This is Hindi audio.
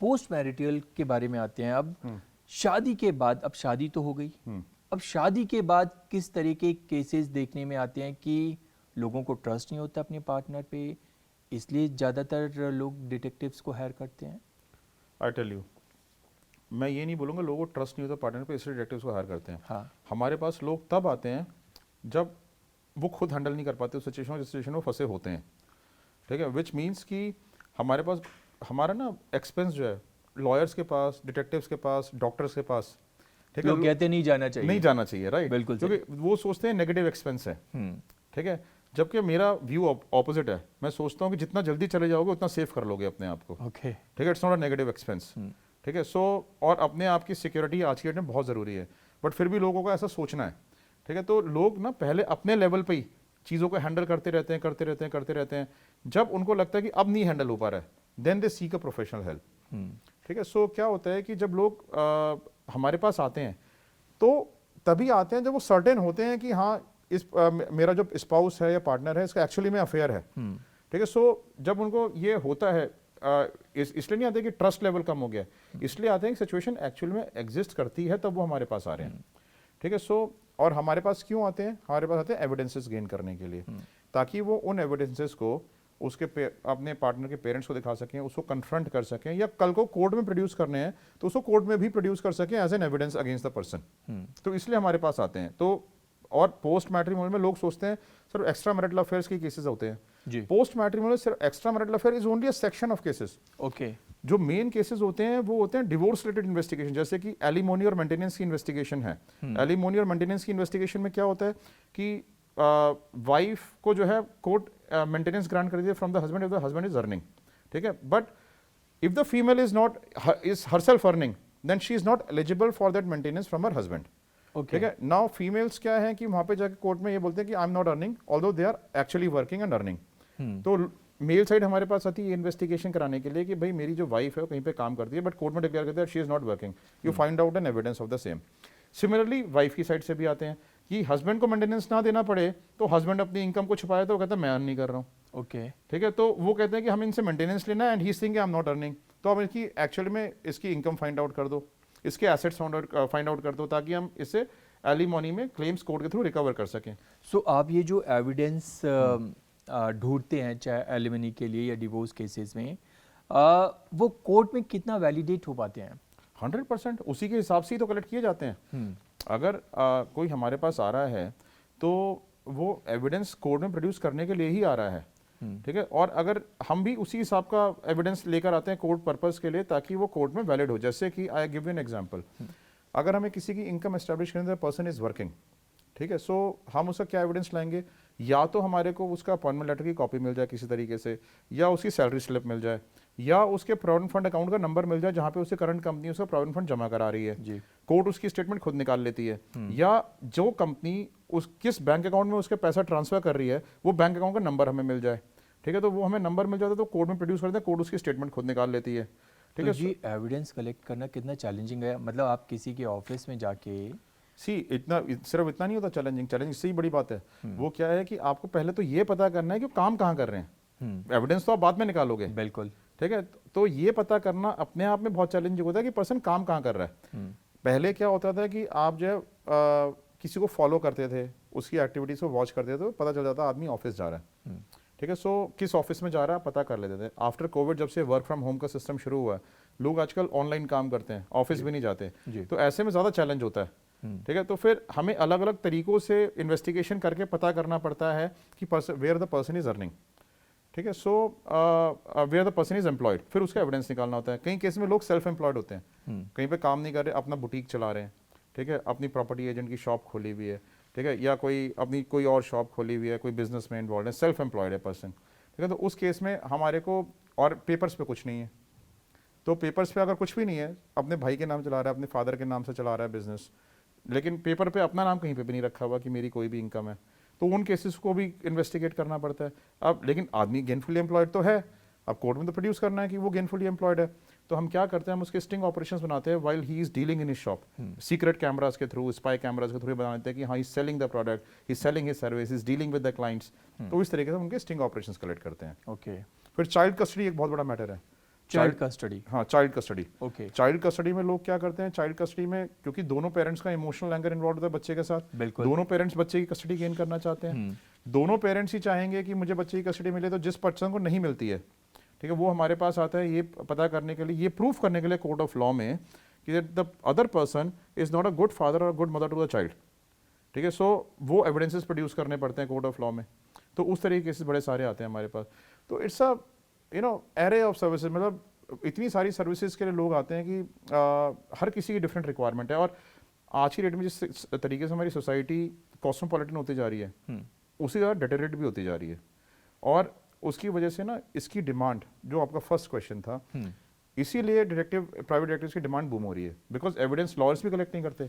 पोस्ट मैरिटल के बारे में आते हैं। अब शादी के बाद, अब शादी तो हो गई, अब शादी के बाद किस तरह के केसेस देखने में आते हैं कि लोगों को ट्रस्ट नहीं होता अपने पार्टनर पे, इसलिए ज़्यादातर लोग डिटेक्टिव्स को हायर करते हैं। आई टेल यू, मैं ये नहीं बोलूँगा लोगों को ट्रस्ट नहीं होता पार्टनर पे इसलिए डिटेक्टिव्स को हायर करते हैं। हाँ, हमारे पास लोग तब आते हैं जब वो खुद हैंडल नहीं कर पाते उस सिचुएशन, जिस सिचुएशन में फंसे होते हैं, ठीक है। विच मीन्स कि हमारे पास हमारा ना एक्सपेंस जो है लॉयर्स के पास, डिटेक्टिव्स के पास, डॉक्टर्स के पास, ठीक है, लोग कहते नहीं जाना चाहिए, नहीं जाना चाहिए, राइट, बिल्कुल, क्योंकि वो सोचते हैं नेगेटिव एक्सपेंस है, ठीक है। जबकि मेरा व्यू ऑपोजिट है, मैं सोचता हूँ कि जितना जल्दी चले जाओगे उतना सेव कर लोगे अपने आप को, ओके, ठीक है। It's not a negative expense, ठीक है। सो और अपने आप की सिक्योरिटी आज की डेट में बहुत ज़रूरी है, बट फिर भी लोगों को ऐसा सोचना है, ठीक है। तो लोग ना पहले अपने लेवल पे ही चीज़ों को हैंडल करते रहते हैं, करते रहते हैं, करते रहते हैं। जब उनको लगता है कि अब नहीं हैंडल हो पा रहा है, then they seek a professional help, ठीक है। सो क्या होता है कि जब लोग हमारे पास आते हैं तो तभी आते हैं जब वो सर्टेन होते हैं कि हाँ मेरा जो स्पाउस है या पार्टनर है इसका एक्चुअली में अफेयर है, ठीक है। सो जब उनको ये होता है इसलिए नहीं आते कि ट्रस्ट लेवल कम हो गया, इसलिए आते हैं कि सिचुएशन एक्चुअली में एग्जिस्ट करती है, तब वो हमारे पास आ रहे हैं, ठीक है। सो और हमारे पास क्यों आते हैं? हमारे पास आते हैं एविडेंसेस गेन करने के लिए, ताकि वो उन एविडेंसेस को उसके अपने पार्टनर के पेरेंट्स को दिखा सकें, उसको कन्फ्रंट कर सकें, या कल को कोर्ट में प्रोड्यूस करने हैं तो उसको कोर्ट में भी प्रोड्यूस कर सकें as an evidence against the person. तो इसलिए हमारे पास आते हैं। तो और पोस्ट मैट्रिमोनियल में लोग सोचते हैं सिर्फ एक्स्ट्रा मैरिटल अफेयर्स के केसेस होते हैं। पोस्ट मैट्रिमोनियल सिर्फ extra marital affair is only a section of cases. Okay, जो मेन केसेस होते हैं वो होते हैं डिवोर्स रिलेटेड इन्वेस्टिगेशन, जैसे कि एलिमोनी और मेंटेनेंस की इन्वेस्टिगेशन है। एलिमोनी और मेंटेनेंस की इन्वेस्टिगेशन में क्या होता है कि वाइफ को जो है कोर्ट मेंटेनेंस ग्रांट कर दिया from the husband if the husband is earning, ठीक है। But if the female is not is herself earning, then she is not eligible for that maintenance from her husband, ठीक है। नाउ फीमेल्स क्या है कि वहां पे जाके कोर्ट में ये बोलते हैं कि I am not earning although they are actually working and earning. तो मेल साइड हमारे पास आती है इन्वेस्टिगेशन कराने के लिए कि भाई मेरी जो वाइफ है वो कहीं पे काम करती है बट कोर्ट में डिक्लेयर करती है she is not working, you find out an evidence of the same. Similarly wife की साइड से भी आते हैं कि हस्बैंड को मेंटेनेंस ना देना पड़े, तो हस्बैंड अपनी इनकम को छुपाया तो वो कहता है मैं अर्न नहीं कर रहा हूँ, ओके, ठीक है। तो वो कहते हैं कि हमें इनसे मेंटेनेंस लेना है and he is saying I am not earning, तो अब इसकी एक्चुअली में इसकी इनकम फाइंड आउट कर दो, इसके एसेट्स फाइंड आउट कर दो, ताकि हम इससे एलिमोनी में क्लेम्स कोर्ट के थ्रू रिकवर कर सकें। सो आप ये जो एविडेंस ढूंढते हैं चाहे एलिमनी के लिए या डिवोर्स केसेस में, वो कोर्ट में कितना वैलिडेट हो पाते हैं? 100% उसी के हिसाब से ही तो कलेक्ट किए जाते हैं। अगर कोई हमारे पास आ रहा है तो वो एविडेंस कोर्ट में प्रोड्यूस करने के लिए ही आ रहा है, ठीक है। और अगर हम भी उसी हिसाब का एविडेंस लेकर आते हैं कोर्ट पर्पस के लिए, ताकि वो कोर्ट में वैलिड हो। जैसे कि I give you an example, अगर हमें किसी की इनकम एस्टेब्लिश करने पर्सन इज वर्किंग, ठीक है, सो हम उसका क्या एविडेंस लाएंगे? या तो हमारे को उसका अपॉइंटमेंट लेटर की कॉपी मिल जाए किसी तरीके से, या उसकी सैलरी स्लिप मिल जाए, या उसके प्रोविडेंट फंड अकाउंट का नंबर मिल जाए जहां पे उससे करंट कंपनी उसका प्रोविडेंट फंड जमा करा रही है, कोर्ट उसकी स्टेटमेंट खुद निकाल लेती है, या जो कंपनी उस किस बैंक अकाउंट में उसके पैसा ट्रांसफर कर रही है वो बैंक अकाउंट का नंबर हमें मिल जाए, ठीक है। तो वो हमें नंबर मिल जाता है तो कोर्ट में प्रोड्यूस करते हैं, कोर्ट उसकी स्टेटमेंट खुद निकाल लेती है, ठीक तो है। जी एविडेंस कलेक्ट करना कितना चैलेंजिंग है? मतलब आप किसी के ऑफिस में जाके सिर्फ इतना नहीं होता चैलेंजिंग इससे ही बड़ी बात है। वो क्या है कि आपको पहले तो ये पता करना है कि वो काम कहाँ कर रहे हैं। एविडेंस तो आप बाद में निकालोगे, बिल्कुल, ठीक है। तो ये पता करना अपने आप में बहुत चैलेंजिंग होता है कि पर्सन काम कहाँ कर रहा है। पहले क्या होता था कि आप जो है किसी को फॉलो करते थे, उसकी एक्टिविटीज को वॉच करते थे, तो पता चल जाता आदमी ऑफिस जा रहा है, ठीक है। सो किस ऑफिस में जा रहा है पता कर लेते थे। आफ्टर कोविड जब से वर्क फ्रॉम होम का सिस्टम शुरू हुआ है, लोग आजकल ऑनलाइन काम करते हैं, ऑफिस भी नहीं जाते, तो ऐसे में ज़्यादा चैलेंज होता है, ठीक है। तो फिर हमें अलग अलग तरीकों से इन्वेस्टिगेशन करके पता करना पड़ता है कि where the person is earning, ठीक है। So where the person is employed, फिर उसका एविडेंस निकालना होता है। कई केस में लोग सेल्फ एम्प्लॉयड होते हैं, कहीं पे काम नहीं कर रहे, अपना बुटीक चला रहे हैं, ठीक है, अपनी प्रॉपर्टी एजेंट की शॉप खोली हुई है, ठीक है, या कोई अपनी कोई और शॉप खोली हुई है, कोई बिजनेस में इन्वॉल्व है, सेल्फ एम्प्लॉयड है पर्सन, ठीक है। तो उस केस में हमारे को और पेपर्स पे कुछ नहीं है, तो पेपर्स पे अगर कुछ भी नहीं है, अपने भाई के नाम चला रहा है, अपने फादर के नाम से चला रहा है बिजनेस, लेकिन पेपर पे अपना नाम कहीं पे भी नहीं रखा हुआ कि मेरी कोई भी इनकम है, तो उन केसेस को भी इन्वेस्टिगेट करना पड़ता है। अब लेकिन आदमी गेनफुली एम्प्लॉयड तो है, अब कोर्ट में तो प्रोड्यूस करना है कि वो गेनफुली एम्प्लॉयड है, तो हम क्या करते हैं, हम उसके स्टिंग ऑपरेशंस बनाते हैं while he is dealing in his shop, secret cameras के थ्रू, स्पाई कैमरास के थ्रू बना देते हैं कि हाँ he selling the product, he selling his service, is dealing with the clients, तो इस तरीके से उनके स्टिंग ऑपरेशंस कलेक्ट करते हैं। ओके, फिर चाइल्ड कस्टडी एक बहुत बड़ा मैटर है। चाइल्ड कस्टडी, हाँ child custody. Okay, child custody में लोग क्या करते हैं, चाइल्ड कस्टडी में क्योंकि दोनों पेरेंट्स का इमोशनल एंगर इन्वॉल्व होता है बच्चे के साथ, बिल्कुल, दोनों पेरेंट्स बच्चे की कस्टडी गेन करना चाहते हैं, दोनों पेरेंट्स ही चाहेंगे कि मुझे बच्चे की कस्टडी मिले, तो जिस पर्सन को नहीं मिलती है, ठीक है, वो हमारे पास आता है ये पता करने के लिए, ये प्रूफ करने के लिए कोर्ट ऑफ लॉ में कि the other person is not a good father और good mother to the child, ठीक है। सो वो एविडेंसेस प्रोड्यूस करने पड़ते हैं कोर्ट ऑफ लॉ में, तो उस तरह के केसेस बड़े सारे आते हैं हमारे पास। तो it's a array of services, मतलब इतनी सारी सर्विसेज के लिए लोग आते हैं कि हर किसी की डिफरेंट रिक्वायरमेंट है। और आज की डेट में जिस तरीके से हमारी सोसाइटी कॉस्मोपॉलिटन होती जा रही है, उसी तरह डेटेरेट भी होती जा रही है, और उसकी वजह से ना इसकी डिमांड, जो आपका फर्स्ट क्वेश्चन था, इसीलिए प्राइवेट डिटेक्टिव्स की डिमांड बूम हो रही है, बिकॉज एविडेंस लॉयर्स भी कलेक्ट नहीं करते,